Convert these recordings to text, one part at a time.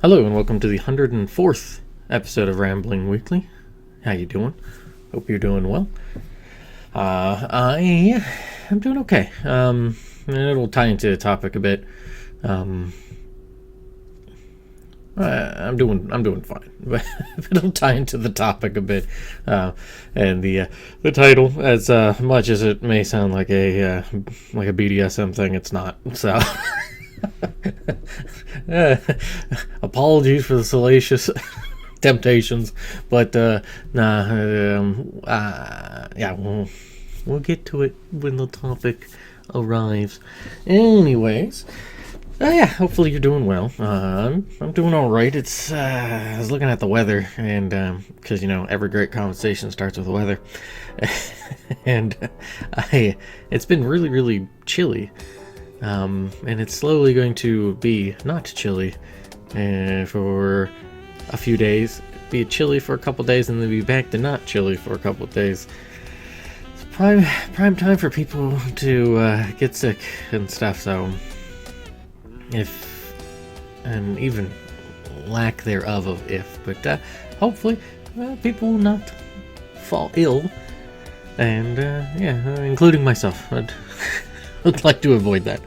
Hello and welcome to the 104th episode of Rambling Weekly. How you doing? Hope you're doing well. I am doing okay. It'll tie into the topic a bit. I'm doing fine, but it'll tie into the topic a bit. And the title, as much as it may sound like a BDSM thing, it's not. So. Apologies for the salacious temptations, but yeah, we'll get to it when the topic arrives. Anyways, yeah, hopefully you're doing well. I'm doing all right. It's I was looking at the weather, and because every great conversation starts with the weather, and it's been really chilly. And it's slowly going to be not chilly for a few days, be chilly for a couple days, and then be back to not chilly for a couple of days. It's prime time for people to get sick and stuff, so and even lack thereof of if, but hopefully people will not fall ill, and yeah, including myself. I'd like to avoid that.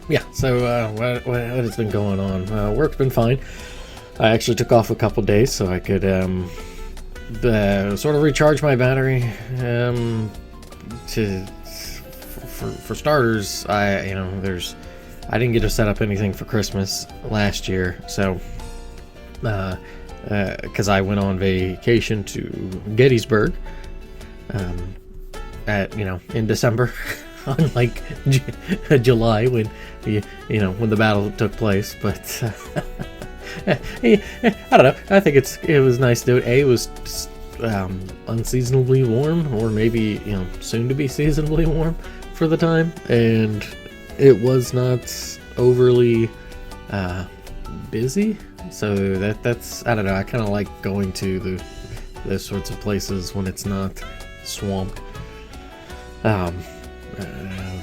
Yeah, so what has been going on? Work's been fine. I actually took off a couple days so I could sort of recharge my battery. For starters, I didn't get to set up anything for Christmas last year, so because I went on vacation to Gettysburg. In December, unlike July when when the battle took place. But I don't know. I think it was nice to do it. It was unseasonably warm, or maybe soon to be seasonably warm for the time, and it was not overly busy. So that's I don't know. I kind of like going to those sorts of places when it's not swamped.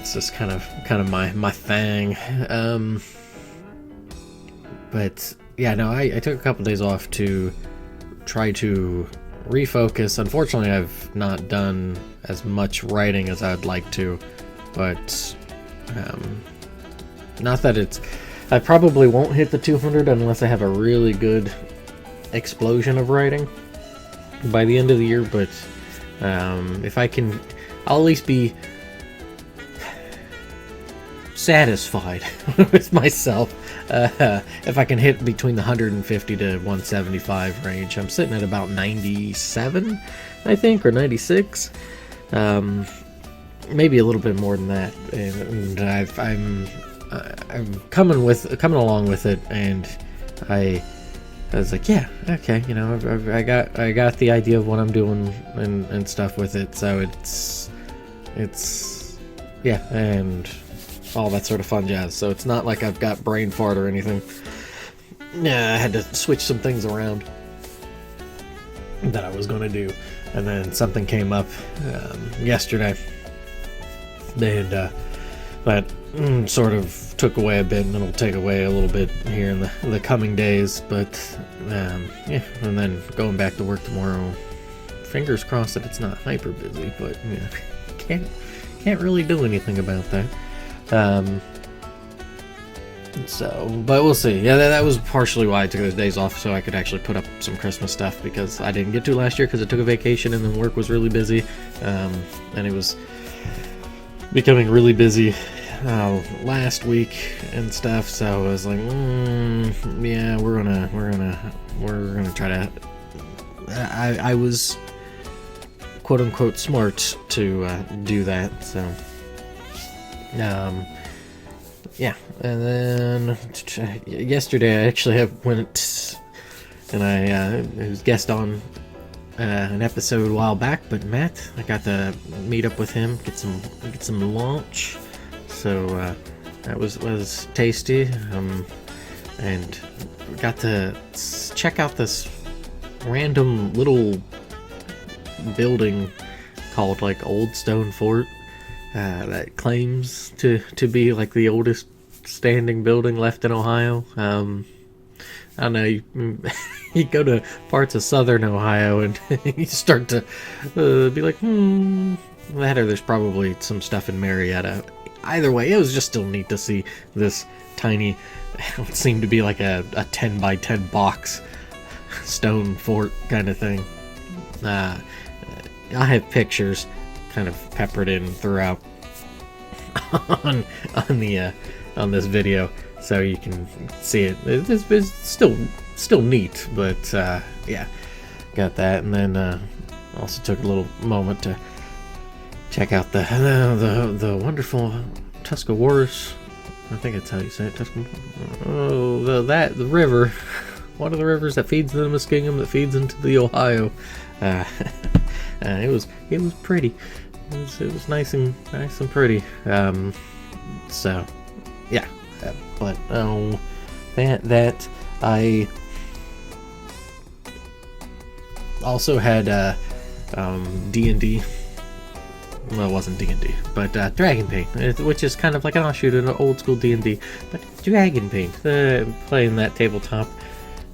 It's just kind of my thing. But yeah, no, I took a couple days off to try to refocus. Unfortunately, I've not done as much writing as I'd like to, but not that I probably won't hit the 200 unless I have a really good explosion of writing by the end of the year, but if I can, I'll at least be satisfied with myself if I can hit between the 150 to 175 range. I'm sitting at about 97, I think, or 96, maybe a little bit more than that, and I'm coming along with it, and I was like, yeah, okay, I got the idea of what I'm doing and stuff with it, so it's yeah, and all that sort of fun jazz. So it's not like I've got brain fart or anything. Yeah, I had to switch some things around that I was going to do, and then something came up yesterday, and that sort of took away a bit, and it'll take away a little bit here in the coming days, but yeah, and then going back to work tomorrow. Fingers crossed that it's not hyper busy, but yeah, can't really do anything about that. So, but we'll see. Yeah, that was partially why I took those days off, so I could actually put up some Christmas stuff, because I didn't get to last year because I took a vacation and then work was really busy, and it was becoming really busy last week and stuff. So I was like, yeah, we're gonna try to. I was quote unquote smart to do that. So yeah, and then yesterday I actually went and I was guest on an episode a while back, but Matt, I got to meet up with him, get some lunch, so that was tasty, and got to check out this random little building called like Old Stone Fort, that claims to be like the oldest standing building left in Ohio. I don't know, you go to parts of southern Ohio and you start to be like, that or there's probably some stuff in Marietta. Either way, it was just still neat to see this tiny, what seemed to be like a 10 by 10 box stone fort kind of thing. I have pictures kind of peppered in throughout on this video, so you can see it. It's still neat, but yeah, got that. And then also took a little moment to check out the wonderful Tuscawaras. I think that's how you say it. The river, one of the rivers that feeds the Muskingum, that feeds into the Ohio. It was pretty. It was nice and pretty. So yeah, but that I also had D&D. Well, it wasn't D&D, but Dragon Paint, which is kind of like an offshoot of an old school D&D, but Dragon Paint, playing that tabletop.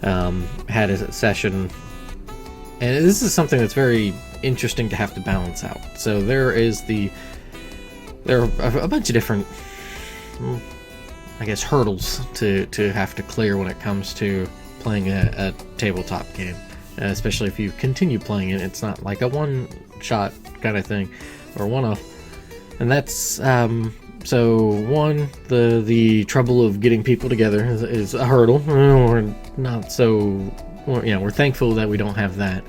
Had a session, and this is something that's very interesting to have to balance out. So there are a bunch of different, I guess, hurdles to have to clear when it comes to playing a tabletop game, especially if you continue playing it. It's not like a one-shot kind of thing or one-off, and that's so one, the trouble of getting people together is a hurdle. We're not so, we're thankful that we don't have that.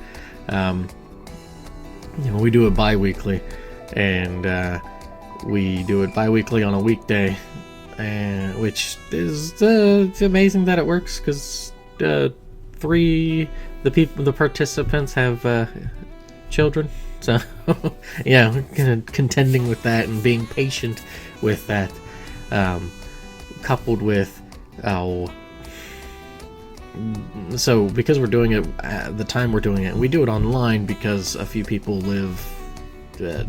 We do it bi-weekly, and we do it bi-weekly on a weekday, and which is it's amazing that it works, because the participants have children. So yeah, we're kind of contending with that and being patient with that, coupled with so because we're doing it at the time we're doing it, we do it online because a few people live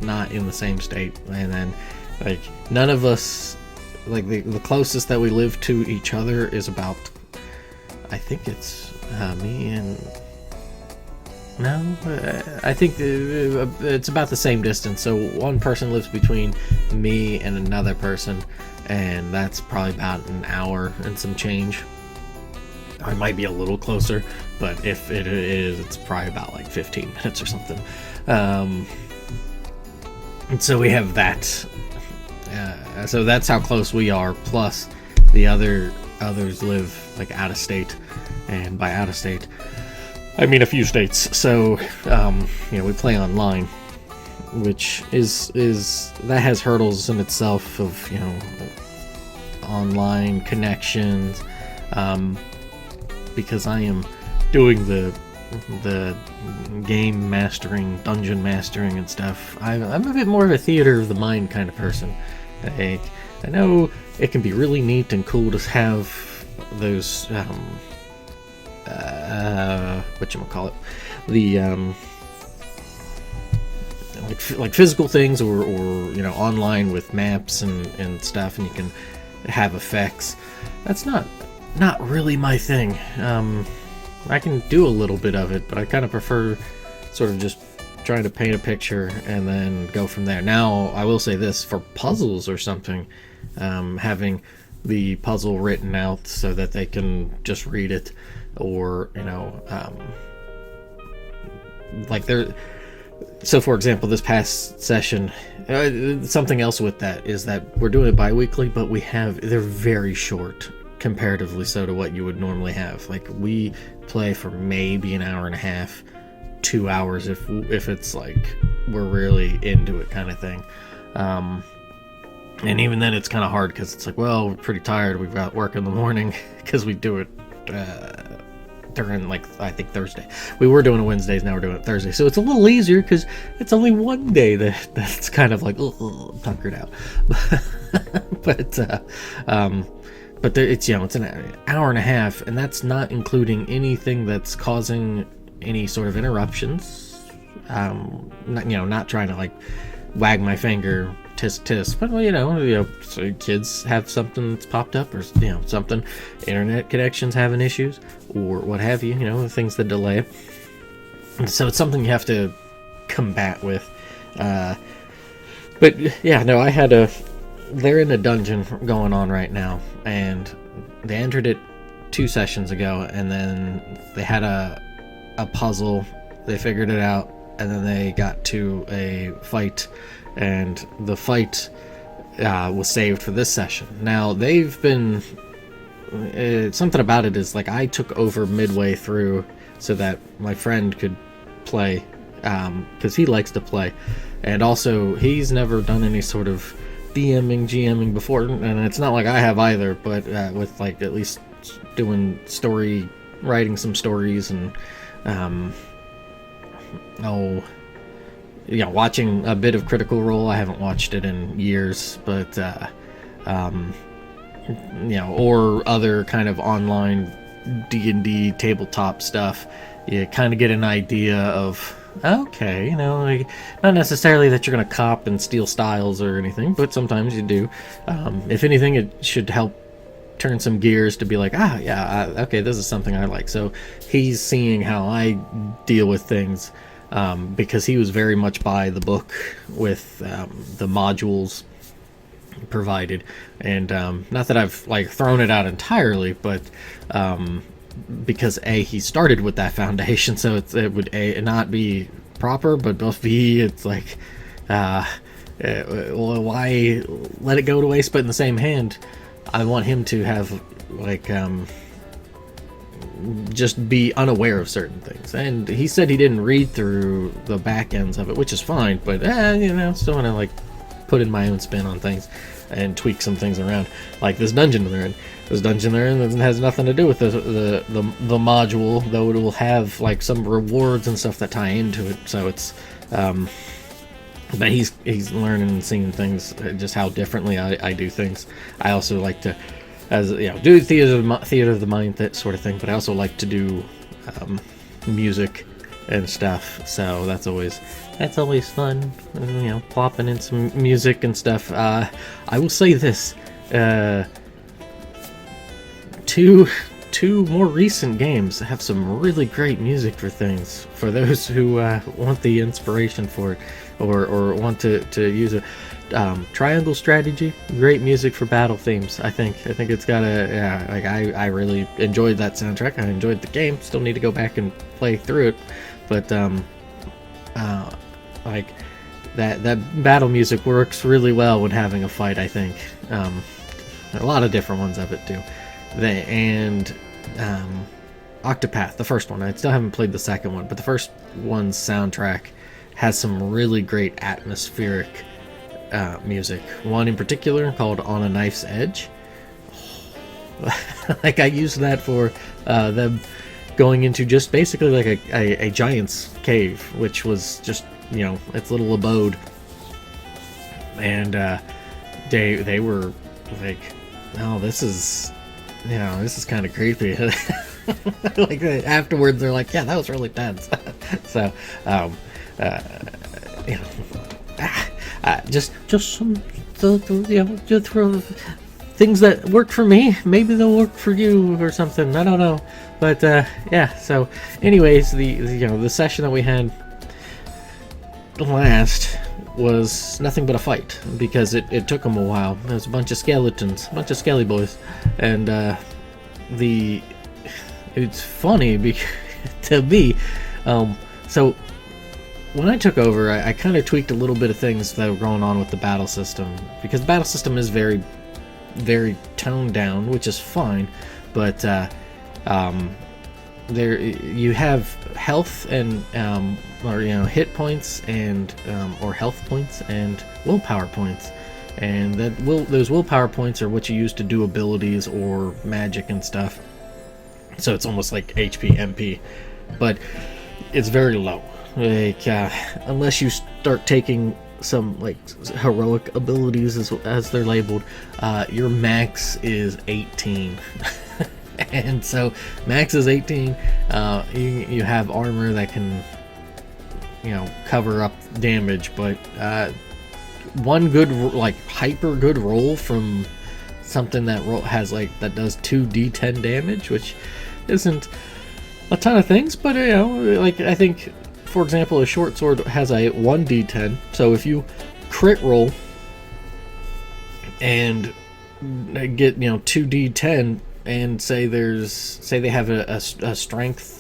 not in the same state, and then like none of us, like the closest that we live to each other is about, I think it's me and I think it's about the same distance. So one person lives between me and another person, and that's probably about an hour and some change. I might be a little closer, but if it is, it's probably about like 15 minutes or something. And so we have that. So that's how close we are. Plus, the others live like out of state, and by out of state, I mean a few states. So we play online, which is that has hurdles in itself of online connections. Because I am doing the game mastering, dungeon mastering and stuff, I'm a bit more of a theater of the mind kind of person. I know it can be really neat and cool to have those whatchamacallit, the like physical things, or online with maps and stuff, and you can have effects. That's not really my thing. I can do a little bit of it, but I kind of prefer sort of just trying to paint a picture and then go from there. Now, I will say this, for puzzles or something, having the puzzle written out so that they can just read it, or so for example, this past session, something else with that is that we're doing it bi-weekly, but they're very short comparatively so to what you would normally have. Like, we play for maybe an hour and a half, 2 hours if it's like we're really into it kind of thing. And even then it's kind of hard, because it's like, well, we're pretty tired, we've got work in the morning, because we do it during, like, I think Thursday. We were doing it Wednesdays, now we're doing it Thursday, so it's a little easier because it's only one day that's kind of like tuckered out. But it's an hour and a half, and that's not including anything that's causing any sort of interruptions. Not trying to like wag my finger tisk tisk. But so kids have something that's popped up, or something, internet connections having issues, or what have you. Things that delay. And so it's something you have to combat with. But yeah, no, they're in a dungeon going on right now, and they entered it 2 sessions ago, and then they had a puzzle. They figured it out, and then they got to a fight, and the fight was saved for this session. Now they've been something about it is like I took over midway through so that my friend could play, because he likes to play, and also he's never done any sort of DMing, GMing before, and it's not like I have either, but with like at least doing writing some stories, and watching a bit of Critical Role. I haven't watched it in years, but or other kind of online D&D tabletop stuff. You kind of get an idea of, okay, like, not necessarily that you're going to cop and steal styles or anything, but sometimes you do. If anything, it should help turn some gears to be like, okay, this is something I like. So he's seeing how I deal with things, because he was very much by the book with the modules provided, and not that I've like thrown it out entirely, but because he started with that foundation, so it would not be proper, but B, it's like why let it go to waste? But in the same hand, I want him to have like just be unaware of certain things. And he said he didn't read through the back ends of it, which is fine, but still want to like put in my own spin on things and tweak some things around, like this dungeon they're in. This dungeon they're in has nothing to do with the module, though it will have like some rewards and stuff that tie into it. So it's but he's learning and seeing things, just how differently I do things. I also like to, do theater of the mind, that sort of thing. But I also like to do music and stuff. So that's always fun. Plopping in some music and stuff. I will say this: two more recent games have some really great music for things. For those who want the inspiration for it, or want to use it. Triangle Strategy, great music for battle themes. I think it's got I really enjoyed that soundtrack. I enjoyed the game. Still need to go back and play through it, but like that battle music works really well when having a fight. I think a lot of different ones of it do. And Octopath, the first one. I still haven't played the second one, but the first one's soundtrack has some really great atmospheric music. One in particular called On a Knife's Edge. Like I used that for them going into just basically like a giant's cave, which was just its little abode, and they were like, oh, this is kind of creepy. Like afterwards they're like, yeah, that was really tense. So just some just for things that work for me, maybe they'll work for you or something. I don't know, but so anyways, the session that we had last was nothing but a fight, because it took them a while. There's a bunch of skeletons, a bunch of skelly boys, and it's funny because to me, so when I took over, I kind of tweaked a little bit of things that were going on with the battle system, because the battle system is very, very toned down, which is fine, but there you have health and or hit points and or health points and willpower points, and those willpower points are what you use to do abilities or magic and stuff. So it's almost like HP, MP, but it's very low. Like unless you start taking some like heroic abilities as they're labeled, your max is 18. And so max is 18. You have armor that can cover up damage, but one good, like hyper good roll from something that has like that does 2d10 damage, which isn't a ton of things, but you know, like I think, for example, a short sword has a 1d10, so if you crit roll and get, you know, 2d10, and say they have a strength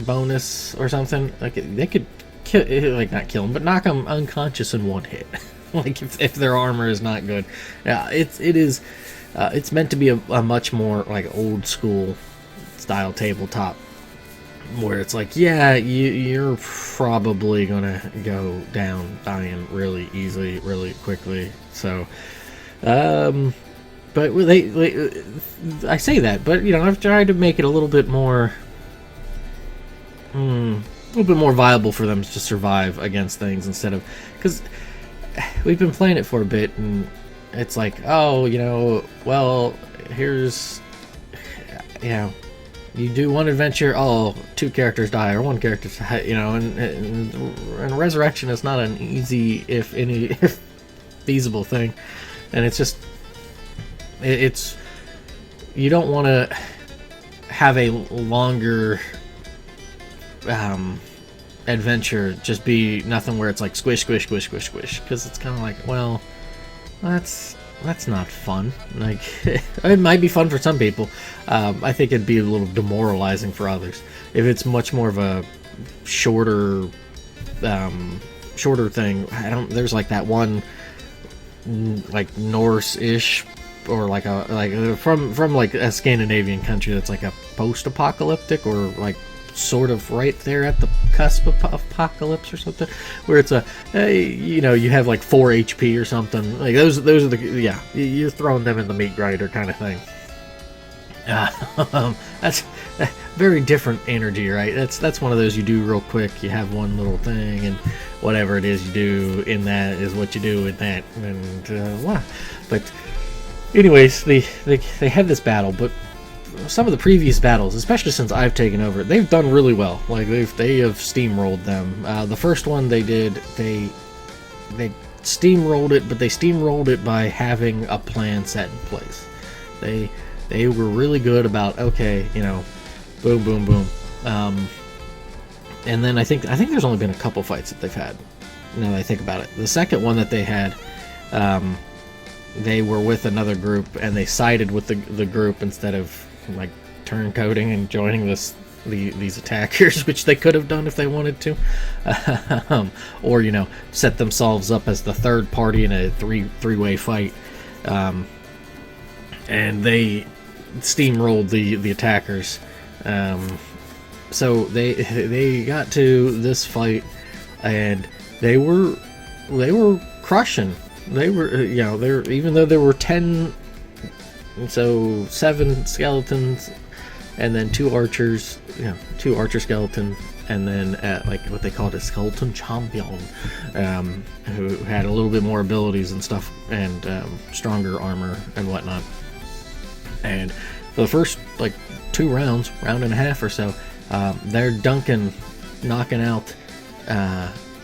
bonus or something, like they could kill, like not kill them, but knock them unconscious in one hit. Like if their armor is not good. Yeah, it's meant to be a much more like old school style tabletop, where it's like, yeah, you're probably gonna go down dying really easily, really quickly. So, but I say that, but you know, I've tried to make it a little bit more, viable for them to survive against things, instead of, because we've been playing it for a bit, and it's like, oh, you know, well, here's, you know, you do one adventure, oh, 2 characters die, or 1 character die, you know, and resurrection is not an easy, if feasible thing, and it's just, it's, you don't want to have a longer adventure just be nothing where it's like squish, squish, squish, squish, squish, because it's kind of like, well, that's not fun. Like, it might be fun for some people. I think it'd be a little demoralizing for others if it's much more of a shorter thing. There's like that one, like Norse-ish, or like from like a Scandinavian country that's like a post-apocalyptic, or like sort of right there at the cusp of apocalypse or something, where it's you know, you have like 4 HP or something. Like those are the, yeah, you're throwing them in the meat grinder kind of thing. That's very different energy, right? That's one of those you do real quick. You have one little thing, and whatever it is you do in that is what you do in that, and wow. But anyways, they had this battle, but some of the previous battles, especially since I've taken over, they've done really well. Like they have steamrolled them. The first one they did, they steamrolled it, but they steamrolled it by having a plan set in place. They were really good about, okay, you know, boom, boom, boom. And then I think there's only been a couple fights that they've had, now that I think about it. The second one that they had, they were with another group, and they sided with the group instead of like turncoating and joining these attackers, which they could have done if they wanted to, or, you know, set themselves up as the third party in a three-way fight, and they steamrolled the attackers. So they got to this fight, and they were crushing. They were, you know, even though there were 10, so 7 skeletons, and then 2 archers, you know, 2 archer skeletons, and then like what they called a skeleton champion, who had a little bit more abilities and stuff, and stronger armor and whatnot. And for the first like 2 rounds, round and a half or so, they're knocking out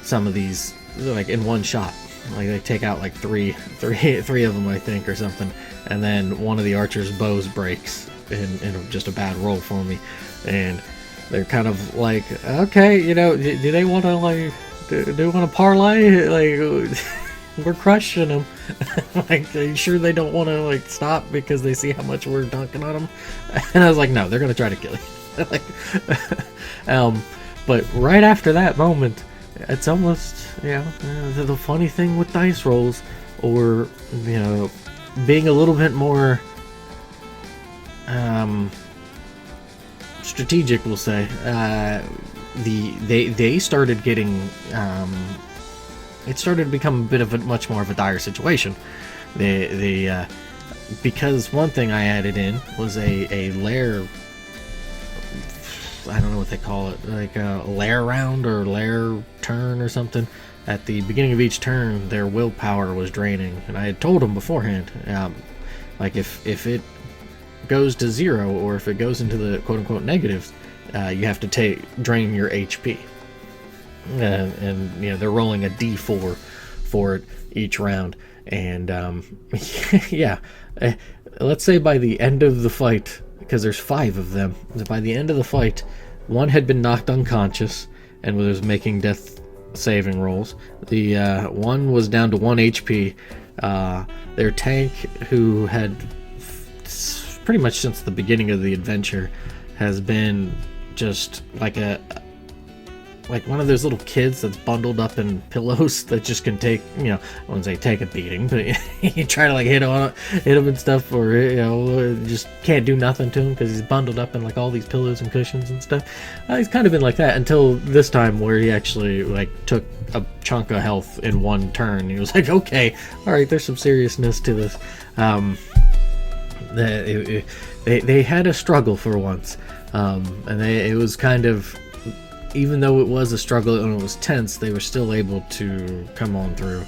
some of these like in one shot. Like they take out like three of them, I think, or something, and then one of the archers' bows breaks in just a bad roll for me, and they're kind of like, okay, you know, do they want to like do they want to parlay? Like, we're crushing them. Like, are you sure they don't want to like stop because they see how much we're dunking on them? And I was like, no, they're gonna try to kill you. Like, but right after that moment, it's almost, you know, the funny thing with dice rolls, or, you know, being a little bit more strategic, we'll say, they started getting, it started to become a bit of a much more of a dire situation. Because one thing I added in was a lair, I don't know what they call it, like a lair round or lair turn or something. At the beginning of each turn, their willpower was draining, and I had told them beforehand, like if it goes to 0, or if it goes into the quote-unquote negatives, you have to drain your HP. And you know, they're rolling a D4 for it each round. And yeah, let's say by the end of the fight, because there's 5 of them, by the end of the fight, one had been knocked unconscious and was making death saving rolls. The one was down to 1 HP. Their tank, who had pretty much since the beginning of the adventure has been just like one of those little kids that's bundled up in pillows that just can take, I wouldn't say take a beating, but you try to like hit him and stuff, or just can't do nothing to him because he's bundled up in like all these pillows and cushions and stuff. He's kind of been like that until this time, where he actually like took a chunk of health in one turn. He was like, okay, all right, there's some seriousness to this. They had a struggle for once, and it was kind of, even though it was a struggle and it was tense, they were still able to come on through,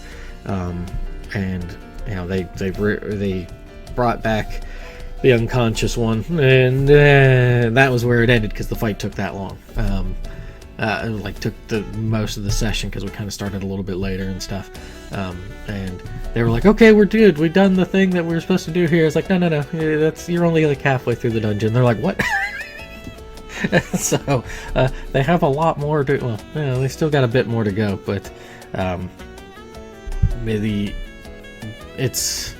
and they brought back the unconscious one, and that was where it ended because the fight took that long. It took the most of the session because we kind of started a little bit later and stuff, and they were like, okay, we're good, we've done the thing that we were supposed to do here. It's like, no, you're only like halfway through the dungeon. They're like, what? So they have a lot more to, well, they still got a bit more to go, but maybe it's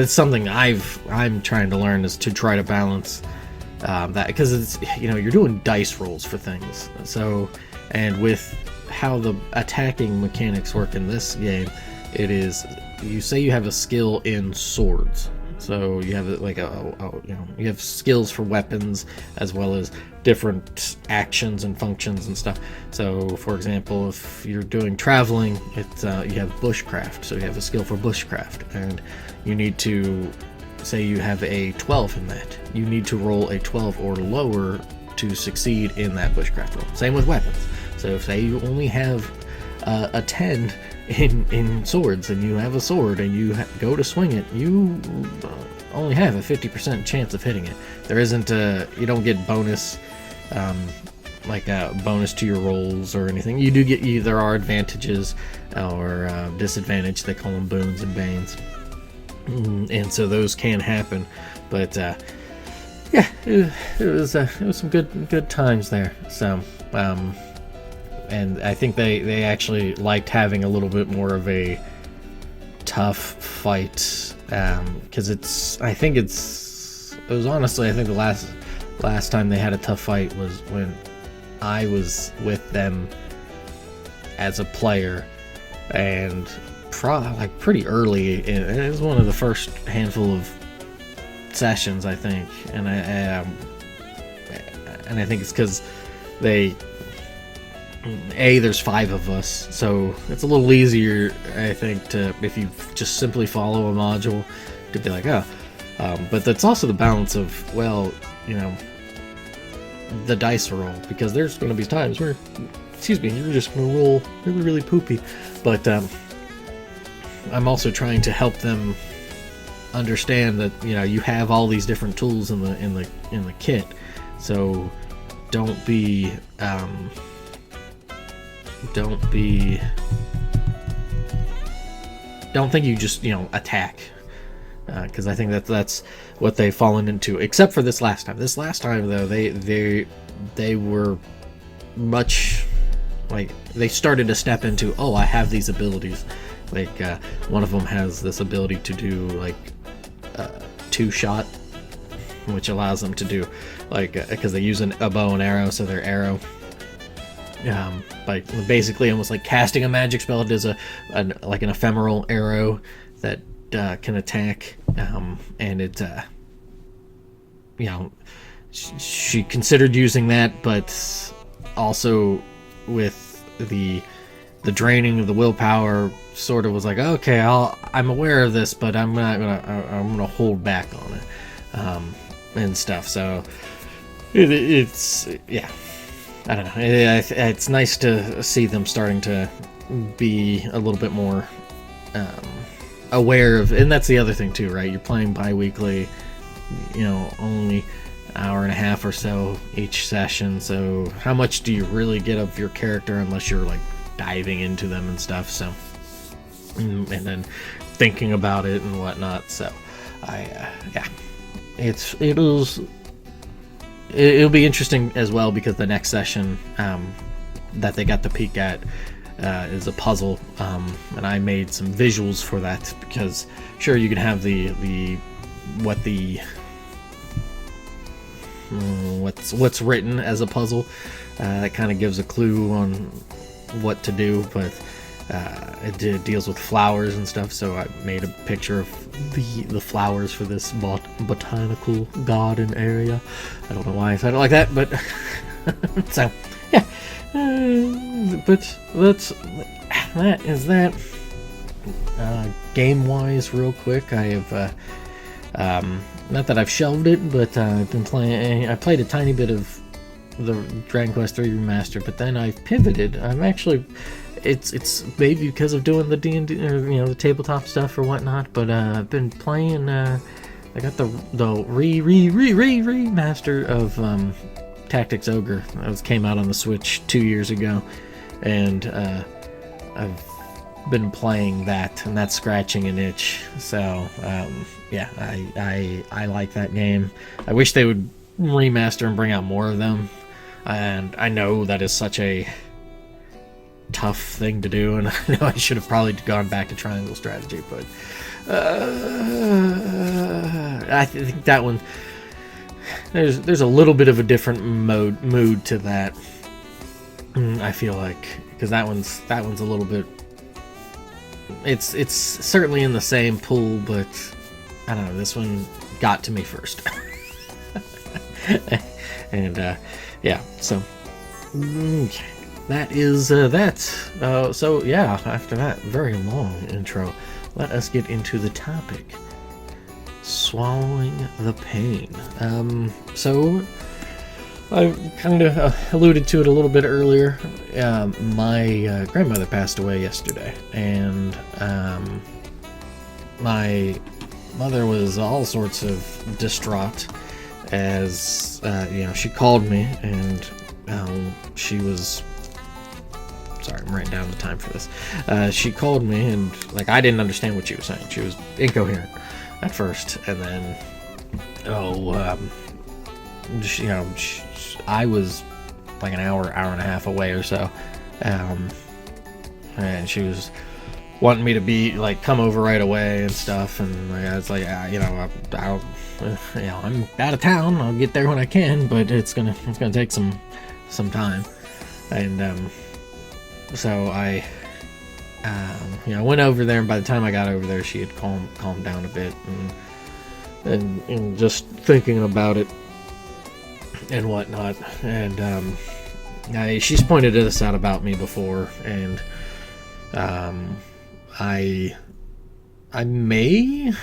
something I'm trying to learn, is to try to balance that, because it's, you're doing dice rolls for things. So, and with how the attacking mechanics work in this game, it is, you say you have a skill in swords. So you have like you have skills for weapons as well as different actions and functions and stuff. So for example, if you're doing traveling, it's you have bushcraft, so you have a skill for bushcraft, and you need to say you have a 12 in that. You need to roll a 12 or lower to succeed in that bushcraft roll. Same with weapons. So say you only have a 10 in swords, and you have a sword and you go to swing it, you only have a 50% chance of hitting it. There isn't you don't get bonus, like a bonus to your rolls or anything. You do get, there are advantages or disadvantage. They call them boons and banes, and so those can happen. But yeah, it was some good times there. So and I think they actually liked having a little bit more of a tough fight, because it was honestly, I think the last time they had a tough fight was when I was with them as a player, and pretty early. It was one of the first handful of sessions, I think, and I think it's because there's 5 of us, so it's a little easier, I think, to, if you just simply follow a module, to be like, but that's also the balance of, well, the dice roll, because there's going to be times where, you're just going to roll really, really poopy. But I'm also trying to help them understand that you have all these different tools in the kit, so don't think you just attack, because I think that's what they've fallen into, except for this last time. This last time, though, they were much like, they started to step into, oh, I have these abilities. Like one of them has this ability to do like 2-shot, which allows them to do like, because they use a bow and arrow, so their arrow, like basically almost like casting a magic spell. It does like an ephemeral arrow that can attack, and it she considered using that, but also with the draining of the willpower, sort of was like, okay, I'm aware of this, but I'm gonna hold back on it, and stuff. So it's I don't know. It's nice to see them starting to be a little bit more aware of, and that's the other thing too, right? You're playing bi-weekly, only hour and a half or so each session. So how much do you really get of your character unless you're like diving into them and stuff? So and then thinking about it and whatnot. So yeah, it'll be interesting as well, because the next session that they got to peek at is a puzzle, and I made some visuals for that, because sure, you can have what's written as a puzzle, that kind of gives a clue on what to do, but it deals with flowers and stuff, so I made a picture of the flowers for this botanical garden area. I don't know why I said it like that, but so yeah, but that is that. Game wise, real quick, I have not that I've shelved it, but I've been playing. I played a tiny bit of the Dragon Quest III Remastered, but then I've pivoted. I'm actually, it's maybe because of doing the D&D, or the tabletop stuff or whatnot, but I've been playing. I got the remaster of Tactics Ogre. That came out on the Switch 2 years ago, and I've been playing that, and that's scratching an itch. So yeah, I like that game. I wish they would remaster and bring out more of them, and I know that is such a tough thing to do, and I know I should have probably gone back to Triangle Strategy, but I think that one, there's a little bit of a different mood to that. I feel like, because that one's a little bit, it's certainly in the same pool, but I don't know, this one got to me first. And yeah, so okay, that is that. So yeah, after that very long intro, let us get into the topic: swallowing the pain. So I kind of alluded to it a little bit earlier. My grandmother passed away yesterday, and my mother was all sorts of distraught, as she called me, and she was, sorry, I'm writing down the time for this. She called me, and I didn't understand what she was saying. She was incoherent at first, and then I was like an hour and a half away or so, and she was wanting me to be come over right away and stuff, and I was like, I'm out of town. I'll get there when I can, but it's gonna take some time, and so I went over there, and by the time I got over there, she had calmed down a bit, and just thinking about it and whatnot, and she's pointed this out about me before, and I may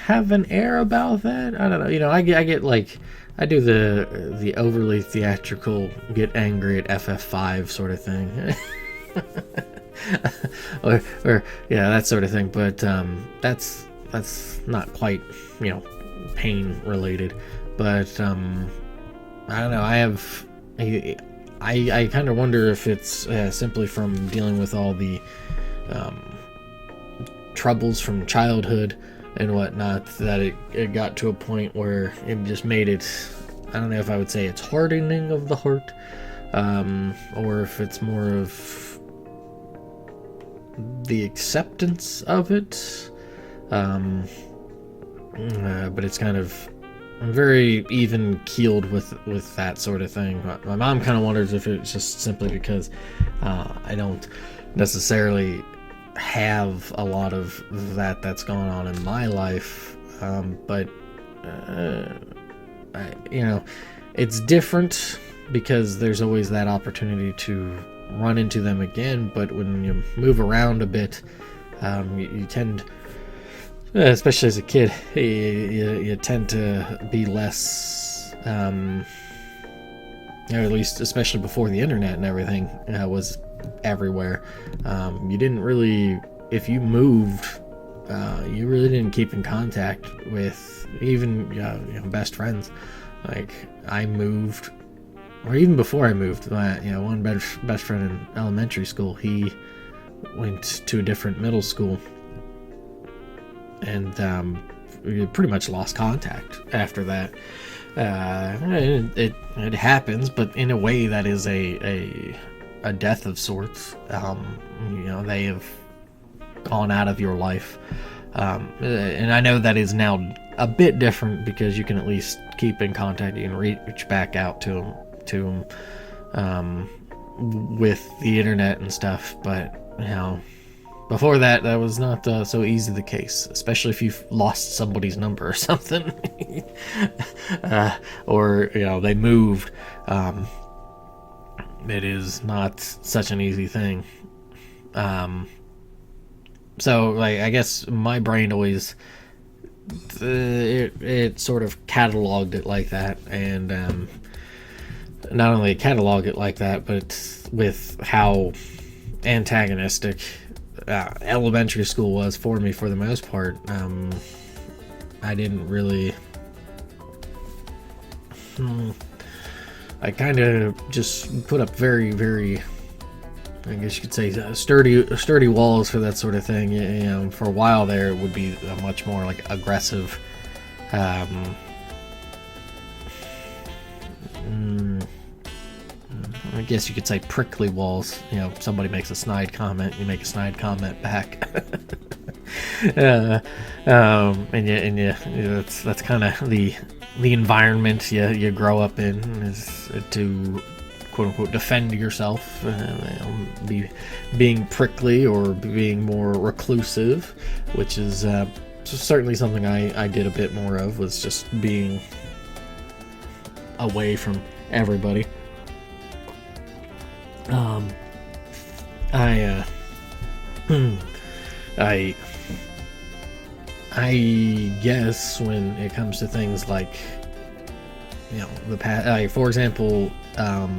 have an air about that. I don't know. I get I do the overly theatrical, get angry at FF5 sort of thing, or yeah, that sort of thing. But that's not quite pain related. But I don't know. I kind of wonder if it's simply from dealing with all the troubles from childhood and whatnot, that it got to a point where it just made it, I don't know if I would say it's hardening of the heart, or if it's more of the acceptance of it, but it's kind of, I'm very even keeled with that sort of thing. My mom kind of wonders if it's just simply because I don't necessarily have a lot of that's going on in my life, but it's different because there's always that opportunity to run into them again. But when you move around a bit, you tend, especially as a kid, you tend to be less, or at least especially before the internet and everything was everywhere. You didn't really, if you moved, you really didn't keep in contact with even best friends. I moved, or even before I moved, one best friend in elementary school, he went to a different middle school, we pretty much lost contact after that. It happens, but in a way that is a death of sorts. They have gone out of your life, and I know that is now a bit different because you can at least keep in contact. You can reach back out to them with the internet and stuff, but before that was not so easy the case, especially if you've lost somebody's number or something. Or they moved. It is not such an easy thing. So I guess my brain always it sort of cataloged it like that, and not only cataloged it like that, but with how antagonistic elementary school was for me for the most part. I didn't really I kind of just put up very, very, I guess you could say, sturdy walls for that sort of thing. For a while there, it would be a much more like aggressive, I guess you could say prickly walls. Somebody makes a snide comment, you make a snide comment back. That's kind of the environment you grow up in, is to quote unquote defend yourself, being prickly or being more reclusive, which is certainly something I did a bit more of, was just being away from everybody. I guess when it comes to things like, the past, for example, I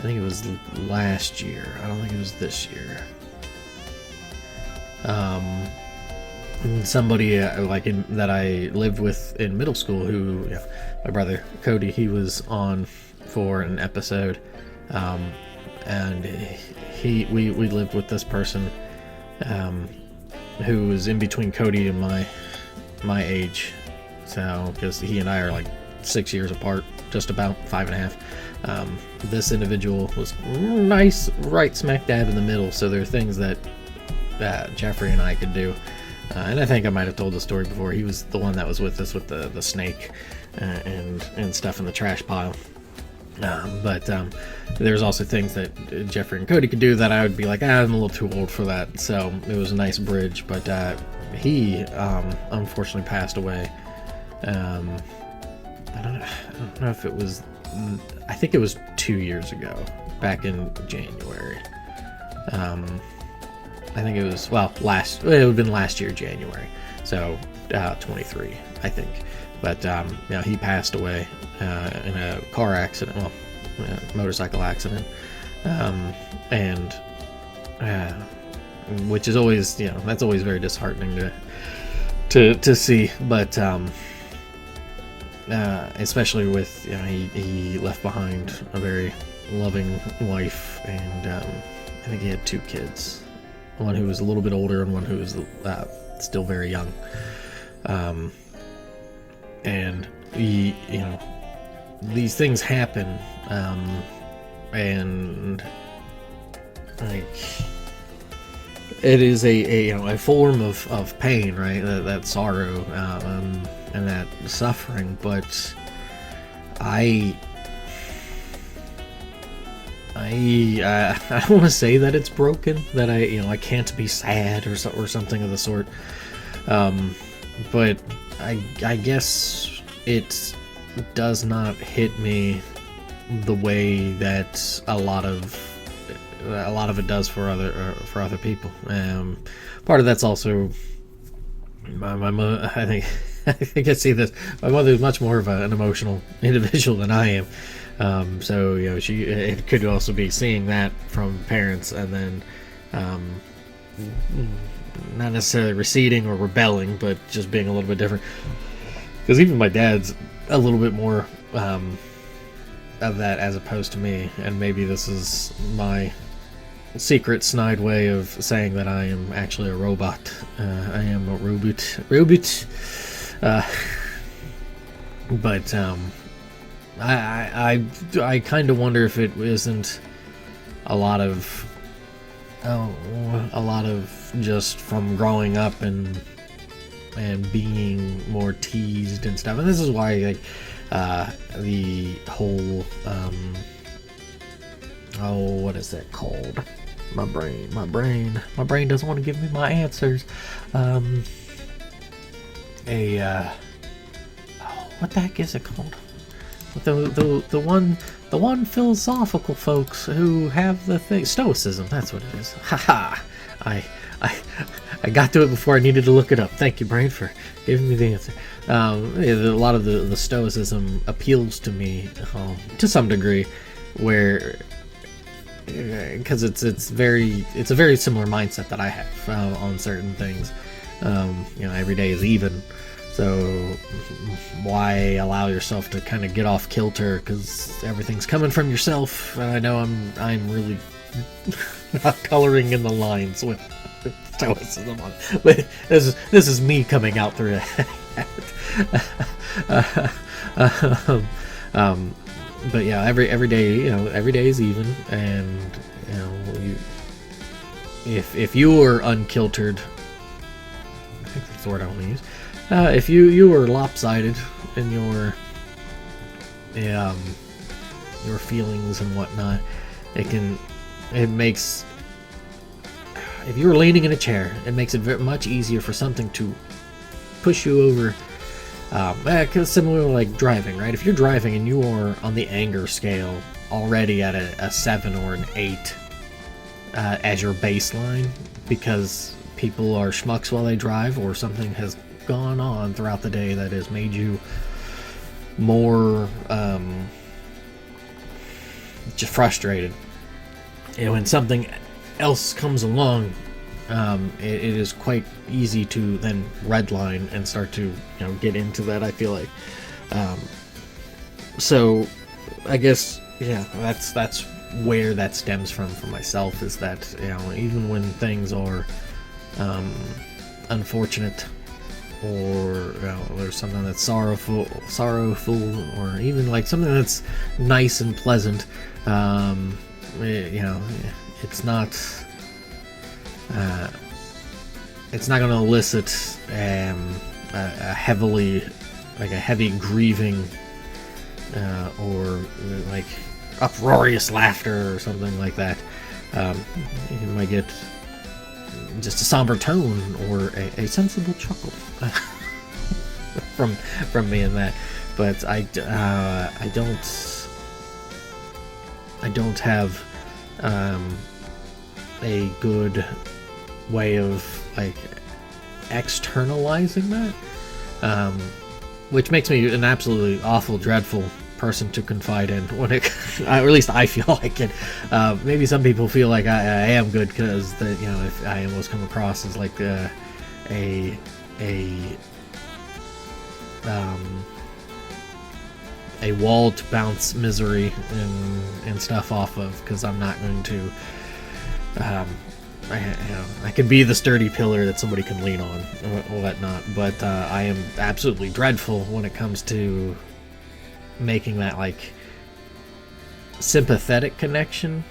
think it was last year. I don't think it was this year. Somebody that I lived with in middle school, who, my brother Cody, he was on for an episode, and we lived with this person who was in between Cody and my age, so because he and I are like 6 years apart, just about 5.5. This individual was nice, right smack dab in the middle, so there are things that Jeffrey and I could do. And I think I might have told the story before. He was the one that was with us with the snake and stuff in the trash pile. But there's also things that Jeffrey and Cody could do that I would be like, I'm a little too old for that. So it was a nice bridge. But he unfortunately passed away. I don't know if it was. I think it was 2 years ago, back in January. I think it was, it would have been last year, January. So, 23, I think. But, he passed away in a car accident, motorcycle accident. Which is always, that's always very disheartening to see. But, especially with, he left behind a very loving wife, and I think he had 2 kids. One who was a little bit older and one who was still very young. And these things happen, and it is a form of pain, right? That sorrow, and that suffering. But I don't want to say that it's broken, that I can't be sad or something of the sort. But I guess it does not hit me the way that a lot of it does for other people. Part of that's also my mother. I think I see this. My mother is much more of an emotional individual than I am. So it could also be seeing that from parents, and then not necessarily receding or rebelling, but just being a little bit different. Because even my dad's a little bit more of that as opposed to me, and maybe this is my secret snide way of saying that I am actually a robot. I am a robot. But I kind of wonder if it isn't a lot of just from growing up and being more teased and stuff. And this is why, like, the whole what is that called? My brain doesn't want to give me my answers. What the heck is it called? The one philosophical folks who have the thing, Stoicism. That's what it is. Haha! I got to it before I needed to look it up. Thank you, brain, for giving me the answer. A lot of the Stoicism appeals to me to some degree, where because it's a very similar mindset that I have on certain things. Every day is even. So why allow yourself to kind of get off kilter, because everything's coming from yourself, and I know I'm really not coloring in the lines with Stoicism. But this is me coming out through that. But yeah, every day, every day is even, and if you are unkiltered, I think that's the word I want to use. If you are lopsided in your feelings and whatnot, it makes, if you're leaning in a chair, it makes it much easier for something to push you over. Because similar like driving, right? If you're driving and you are on the anger scale already at a 7 or an 8 as your baseline, because people are schmucks while they drive, or something has gone on throughout the day that has made you more just frustrated, and when something else comes along, it is quite easy to then redline and start to get into that, I feel like. So I guess that's where that stems from for myself, is that even when things are unfortunate, or there's something that's sorrowful, or even like something that's nice and pleasant, it's not going to elicit a heavy grieving or like uproarious laughter or something like that. You might get just a somber tone or a sensible chuckle from me in that, but I don't have a good way of like externalizing that, which makes me an absolutely awful, dreadful person to confide in when it, or at least I feel like it. Maybe some people feel like I am good, because if I almost come across as like a wall to bounce misery and stuff off of, because I'm not going to. I can be the sturdy pillar that somebody can lean on or whatnot, but I am absolutely dreadful when it comes to making that like sympathetic connection.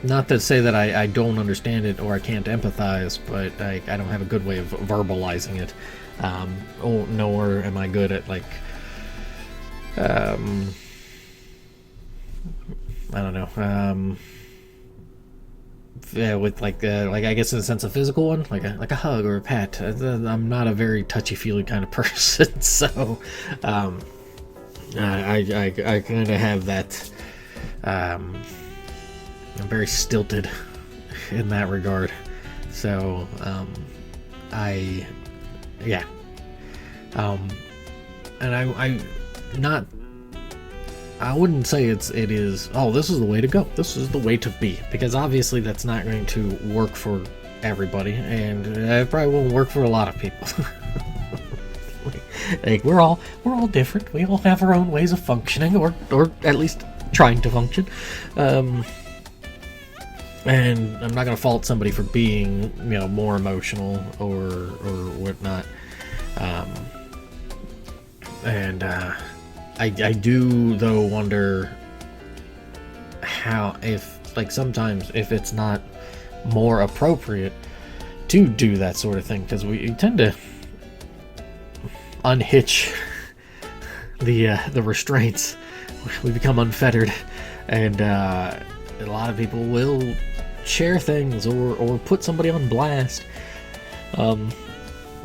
Not to say that I don't understand it or I can't empathize, but I don't have a good way of verbalizing it. Nor am I good at like I don't know. With like I guess in a sense a physical one, like a hug or a pet. I'm not a very touchy-feely kind of person, so I kind of have that. I'm very stilted in that regard. So and I wouldn't say it is, oh, this is the way to go, this is the way to be, because obviously that's not going to work for everybody, and it probably won't work for a lot of people. Like we're all different. We all have our own ways of functioning, or at least trying to function. And I'm not going to fault somebody for being, more emotional or whatnot. And I do, though, wonder how, sometimes if it's not more appropriate to do that sort of thing, because we tend to unhitch the restraints. We become unfettered, and a lot of people will share things or put somebody on blast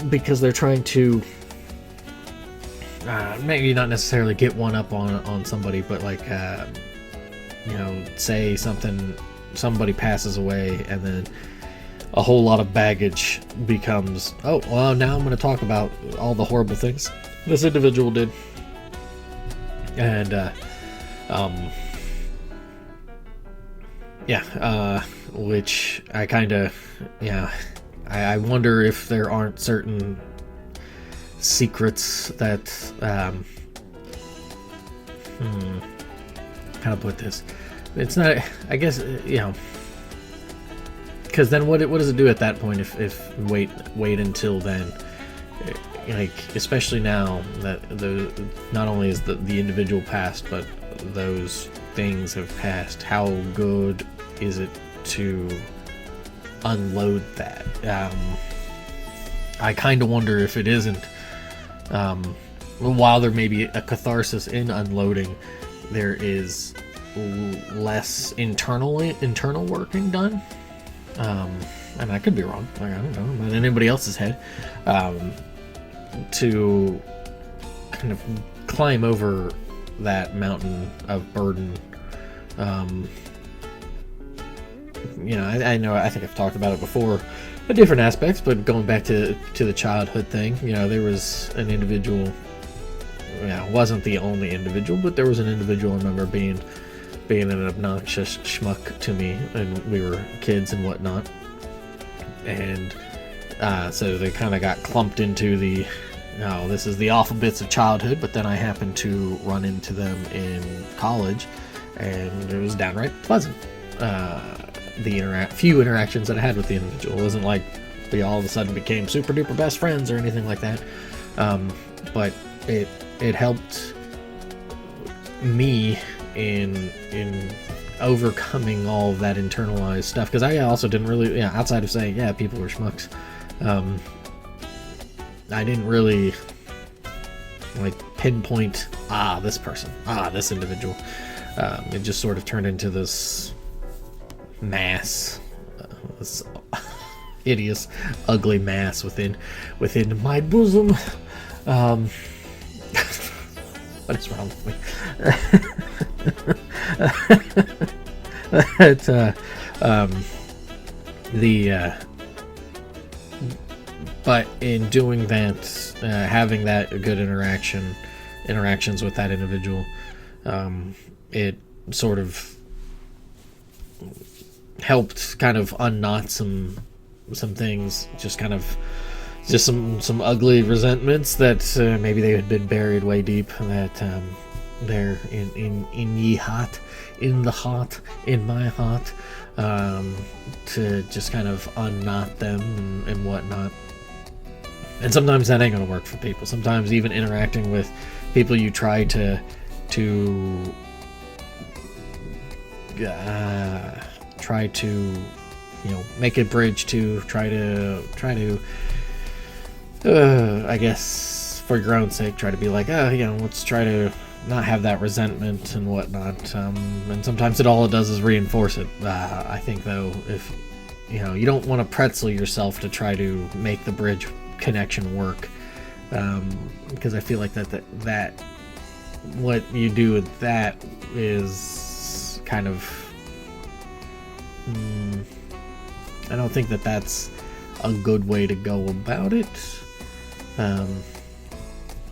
because they're trying to maybe not necessarily get one up on somebody, but say somebody passes away, and then a whole lot of baggage becomes, oh, well, now I'm going to talk about all the horrible things this individual did. And which I kind of, I wonder if there aren't certain secrets that, how to put this? It's not, I guess, because then what does it do at that point if wait until then? Especially now that not only is the individual passed, but those things have passed, how good is it to unload that? I kind of wonder if it isn't, while there may be a catharsis in unloading, there is less internal working done. And I could be wrong, I don't know, I'm not in anybody else's head, to kind of climb over that mountain of burden. I know, I think I've talked about it before at different aspects, but going back to the childhood thing, there was an individual, wasn't the only individual, but there was an individual I remember being an obnoxious schmuck to me, and we were kids and whatnot, and so they kind of got clumped into the, this is the awful bits of childhood, but then I happened to run into them in college, and it was downright pleasant. The few interactions that I had with the individual, it wasn't like we all of a sudden became super duper best friends or anything like that, but it helped me in overcoming all of that internalized stuff, because I also didn't really, outside of saying people were schmucks, I didn't really pinpoint this person, this individual. It just sort of turned into this mass, this hideous, ugly mass within my bosom. What is wrong with me? But in doing that, having that good interactions with that individual, it sort of helped kind of unknot some things, just some ugly resentments that maybe they had been buried way deep, that they're in my heart, to just kind of unknot them and whatnot. And sometimes that ain't gonna work for people. Sometimes even interacting with people you try to make a bridge to, try to I guess for your own sake, try to be like, let's try to not have that resentment and whatnot, and sometimes all it does is reinforce it. I think, though, if you don't want to pretzel yourself to try to make the bridge connection work, because I feel like that what you do with that is kind of, I don't think that's a good way to go about it.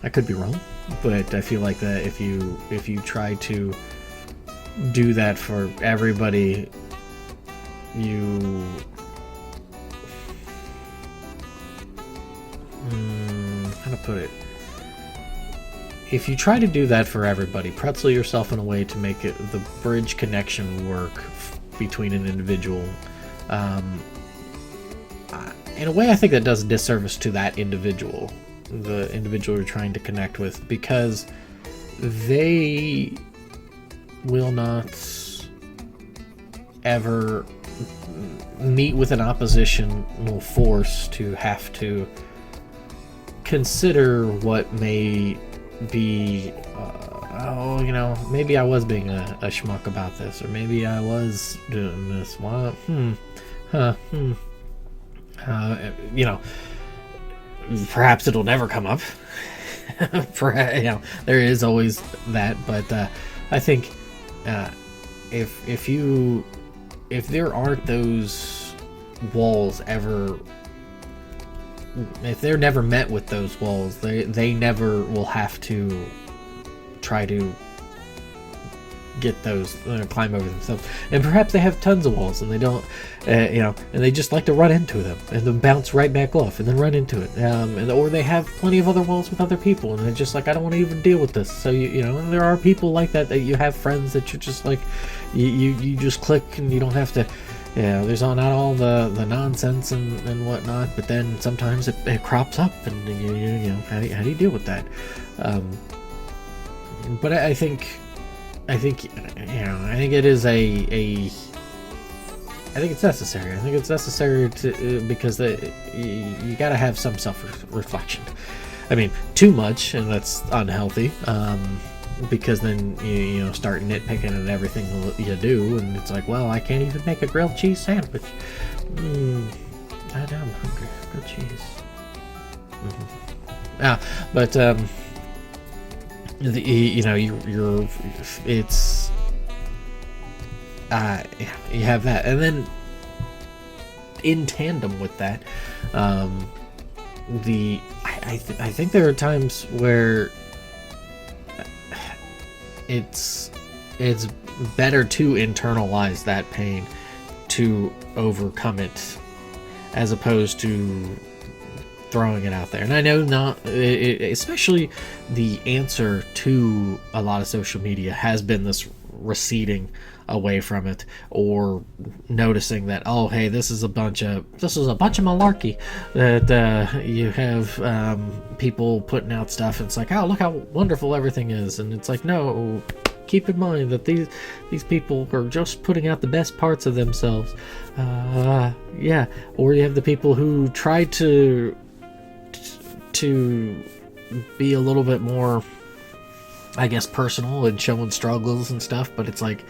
I could be wrong, but I feel like that if you try to do that for everybody, how to put it? if you try to do that for everybody, pretzel yourself in a way to make the bridge connection work between an individual, in a way I think that does a disservice to that individual, the individual you're trying to connect with, because they will not ever meet with an oppositional force to have to consider what may be, maybe I was being a schmuck about this, or maybe I was doing this. Well, perhaps it'll never come up. There is always that, but I think if there aren't those walls ever, if they're never met with those walls, they never will have to try to get those, climb over themselves. And perhaps they have tons of walls and they don't, and they just like to run into them and then bounce right back off and then run into it. Or they have plenty of other walls with other people and they're just like, I don't want to even deal with this. So there are people like that you have friends that you're just like, you just click and you don't have to. There's not all the nonsense and whatnot, but then sometimes it crops up, and how do you deal with that? But I think it is I think it's necessary. I think it's necessary to because you got to have some self-reflection. I mean, too much, and that's unhealthy. Because then you start nitpicking at everything you do, and it's like, well, I can't even make a grilled cheese sandwich. I'm hungry. Grilled cheese. But it's you have that, and then in tandem with that, I think there are times where it's better to internalize that pain to overcome it, as opposed to throwing it out there. And I know especially the answer to a lot of social media has been this receding away from it, or noticing that, oh hey, this is a bunch of malarkey, that you have people putting out stuff and it's like, oh, look how wonderful everything is, and it's like, no, keep in mind that these people are just putting out the best parts of themselves. Or you have the people who try to be a little bit more, I guess, personal and showing struggles and stuff, but it's like,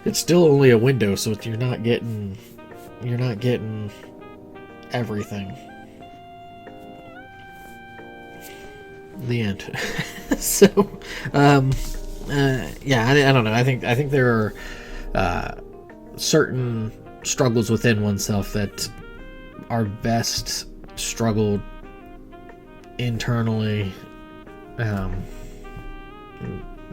it's still only a window, so you're not getting everything. The end. So, I don't know. I think there are certain struggles within oneself that are best struggled internally.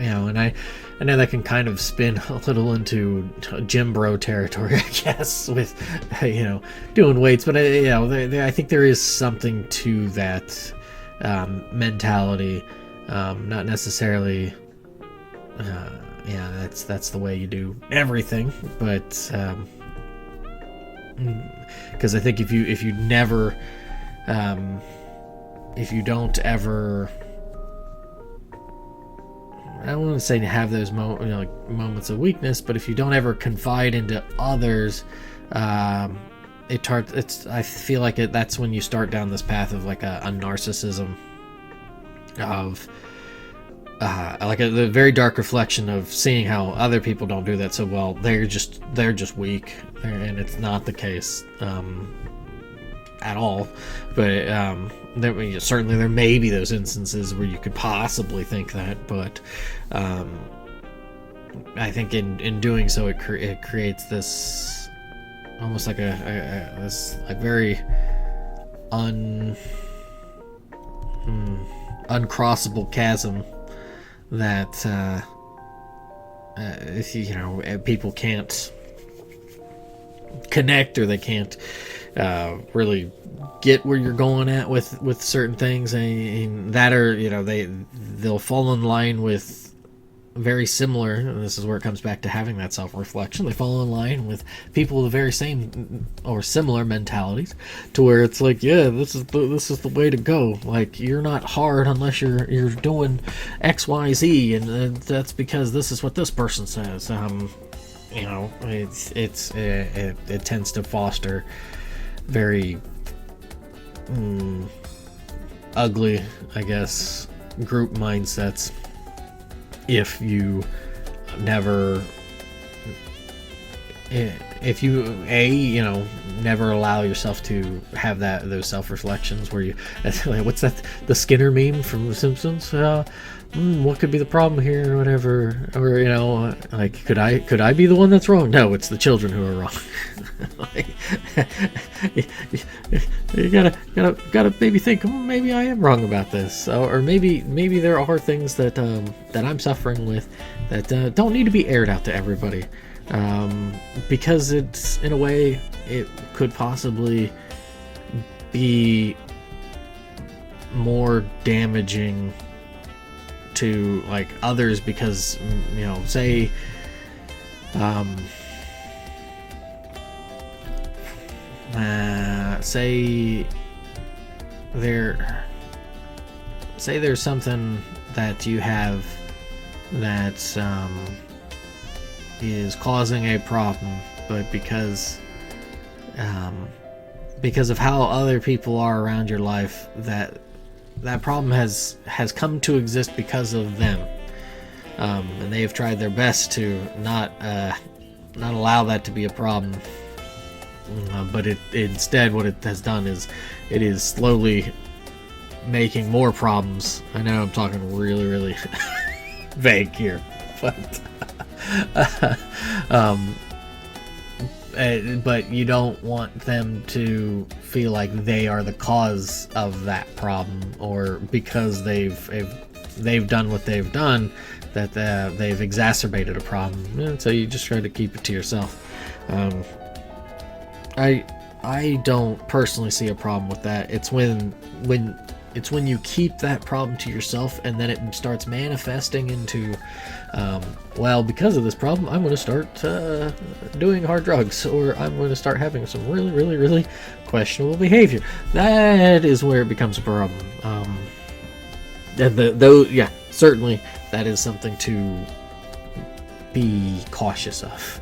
And I know that can kind of spin a little into gym bro territory, I guess, with doing weights. But I think there is something to that mentality. Not necessarily. That's the way you do everything, but because I think if you never, if you don't ever, I don't want to say to have those moments of weakness, but if you don't ever confide into others, I feel like that's when you start down this path of like a narcissism, of like the very dark reflection of seeing how other people don't do that so well. They're just weak, and it's not the case at all. But certainly there may be those instances where you could possibly think that, but I think in doing so, it creates this almost like this like very uncrossable chasm that people can't connect, or they can't really get where you're going at with certain things, and that are, you know, they'll fall in line with very similar, and this is where it comes back to having that self-reflection. They fall in line with people with the very same or similar mentalities, to where it's like, yeah, this is the way to go. Like, you're not hard unless you're doing X, Y, Z, and that's because this is what this person says. You know, it tends to foster very ugly, I guess, group mindsets if you never, if you you know, never allow yourself to have those self-reflections where you, what's that, the Skinner meme from The Simpsons? What could be the problem here, or whatever, or, you know, like, could I be the one that's wrong? No, it's the children who are wrong. Like, you gotta maybe think, maybe I am wrong about this, or maybe there are things that I'm suffering with that don't need to be aired out to everybody, because it's, in a way, it could possibly be more damaging to, like, others, because, you know, say there's something that you have that is causing a problem, but because of how other people are around your life, that problem has come to exist because of them, and they have tried their best to not allow that to be a problem, but instead what it has done is it is slowly making more problems. I know I'm talking really, really vague here, but but you don't want them to feel like they are the cause of that problem, or because they've done what they've done, that they've exacerbated a problem. And so you just try to keep it to yourself. I don't personally see a problem with that. It's when you keep that problem to yourself, and then it starts manifesting into, well, because of this problem, I'm going to start doing hard drugs, or I'm going to start having some really, really, really questionable behavior. That is where it becomes a problem. Yeah, certainly that is something to be cautious of.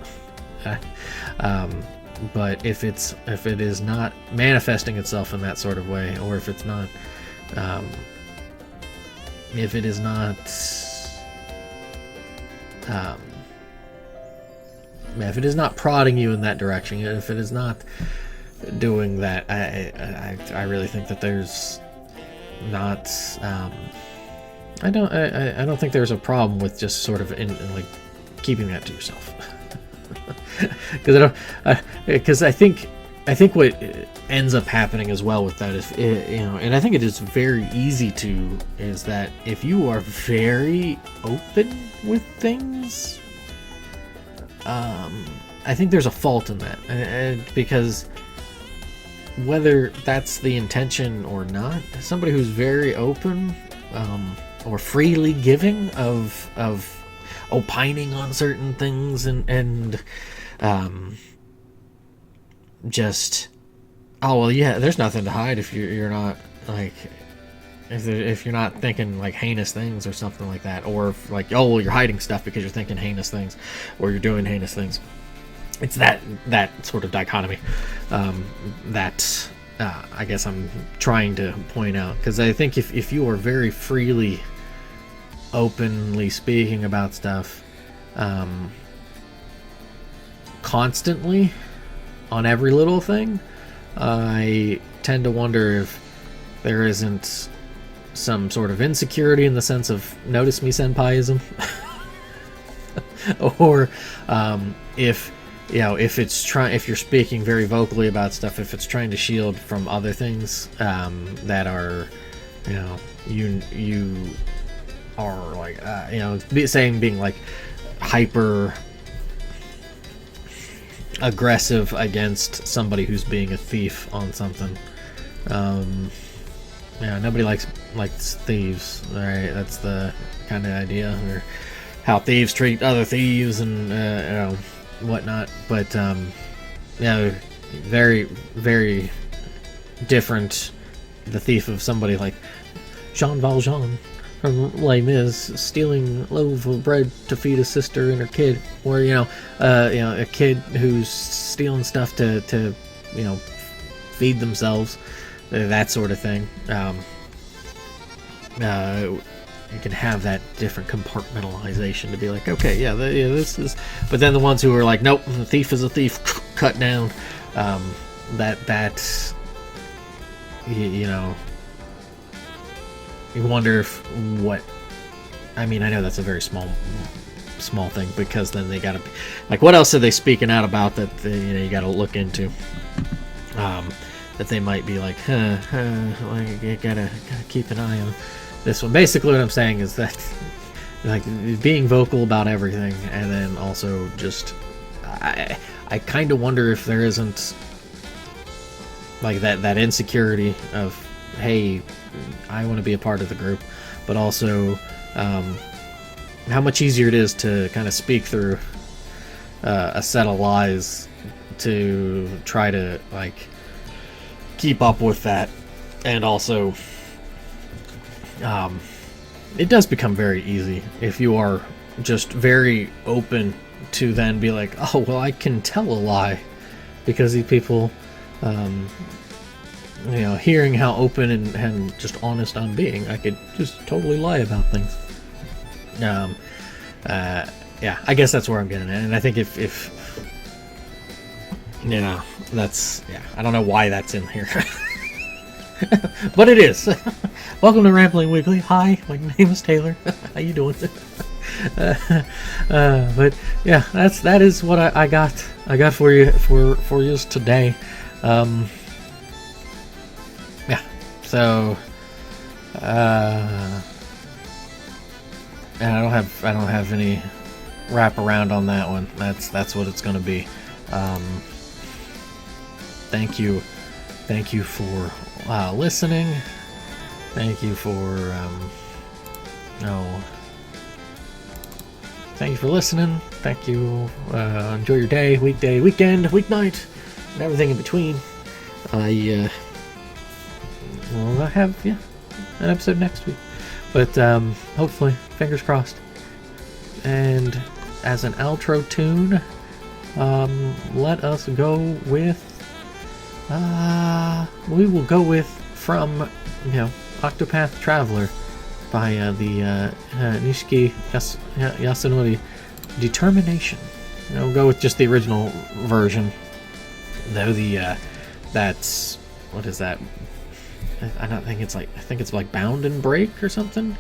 But if it is not manifesting itself in that sort of way, or if it is not prodding you in that direction, if it is not doing that, I really think that there's not, I don't think there's a problem with just sort of in like keeping that to yourself. Because I think what ends up happening as well with that is, you know, and I think it is very easy is that if you are very open with things, I think there's a fault in that, and because whether that's the intention or not, somebody who's very open, or freely giving of opining on certain things, and just, oh well, yeah, there's nothing to hide if you're not, like, if you're not thinking like heinous things or something like that, or if, like, oh well, you're hiding stuff because you're thinking heinous things, or you're doing heinous things. It's that sort of dichotomy that I guess I'm trying to point out, because I think if you are very freely, openly speaking about stuff, constantly, on every little thing, I tend to wonder if there isn't some sort of insecurity in the sense of notice me senpaiism, or if you're speaking very vocally about stuff, if it's trying to shield from other things that are, you know, you are like, you know, being like hyper aggressive against somebody who's being a thief on something. Yeah, nobody likes thieves. All right, that's the kind of idea, or how thieves treat other thieves and whatnot. But very, very different. The thief of somebody like Jean Valjean from Les Mis stealing a loaf of bread to feed his sister and her kid, or a kid who's stealing stuff to feed themselves, that sort of thing. You can have that different compartmentalization to be like, okay, this is. But then the ones who are like, nope, the thief is a thief, cut down. That's you wonder if what. I mean, I know that's a very small thing, because then they gotta be like, what else are they speaking out about that you gotta look into. That they might be like, like, you gotta keep an eye on this one. Basically, what I'm saying is that, like, being vocal about everything, and then also just, I kind of wonder if there isn't like that insecurity of, hey, I want to be a part of the group, but also how much easier it is to kind of speak through a set of lies to try to like keep up with that. And also it does become very easy if you are just very open to then be like, oh well, I can tell a lie, because these people hearing how open and just honest I'm being, I could just totally lie about things. Yeah, I guess that's where I'm getting at. And I think if that's, I don't know why that's in here. But it is. Welcome to Rambling Wiggly. Hi, my name is Taylor. How you doing? But yeah, that is what I got for you for you today. Yeah, so and I don't have any wrap around on that one. That's what it's gonna be. Thank you for listening. Thank you for thank you for listening. Thank you. Enjoy your day, weekday, weekend, weeknight, and everything in between. We'll have an episode next week, but hopefully, fingers crossed. And as an outro tune, let us go with we will go with from Octopath Traveler by the Nishiki Yasunori, Determination. We'll go with just the original version, though that's, what is that? I think it's like Bound and Break or something.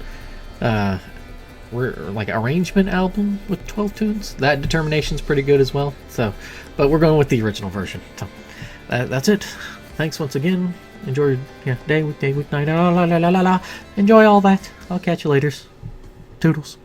We're like arrangement album with 12 tunes. That Determination's pretty good as well. So, but we're going with the original version. So that's it. Thanks once again. Enjoy your day, weekday, weeknight. Enjoy all that. I'll catch you later. Toodles.